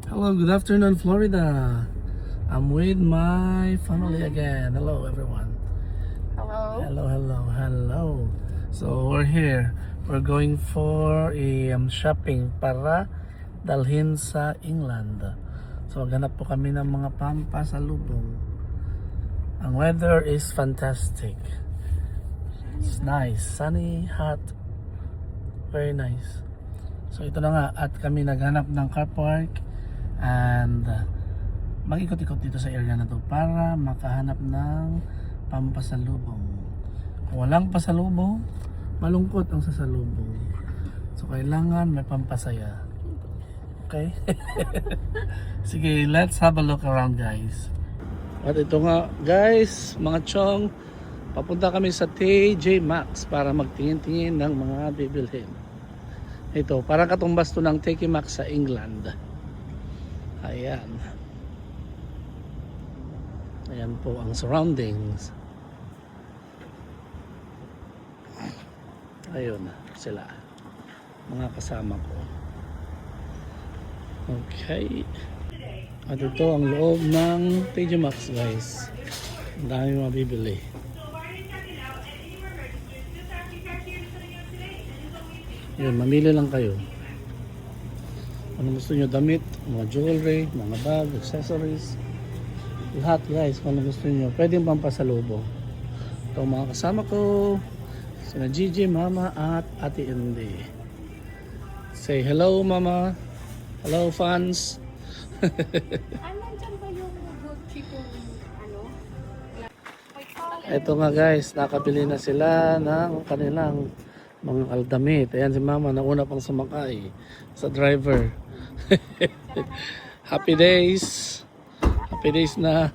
Hello, good afternoon, Florida. I'm with my family again. Hello, everyone. Hello. Hello. So we're here. We're going for a shopping para dalhin sa England. So ganap po kami ng mga pampasalubong. Ang weather is fantastic. It's nice, sunny, hot, very nice. So ito na nga, at kami naghanap ng car park and mag-ikot-ikot dito sa area na to para makahanap ng pampasalubong. Kung walang pasalubong, malungkot ang sasalubong. So kailangan may pampasaya. Okay? Sige, let's have a look around, guys. At ito nga, guys, mga chong, papunta kami sa TJ Maxx para magtingin-tingin ng mga bibilhin. Ito, parang katumbas to ng TJ Maxx sa England. Ayan. Ayan po ang surroundings. Ayun sila, mga kasama ko. Okay. At ito ang loob ng TJ Maxx, guys. Ang dami mabibili. Yun, mamili lang kayo. Ano gusto nyo, damit, mga jewelry, mga bag, accessories. Lahat, guys, kung ano gusto nyo. Pwedeng pampasalubong. Ito mga kasama ko. Sina Gigi, Mama, at Ate Indy. Say hello, Mama. Hello, fans. Nandyan ba yung good people, Ito nga, guys, nakabili na sila ng kanilang mga aldamit. Ayan si Mama, nauna pang sumakay sa driver. Happy days. Happy days na.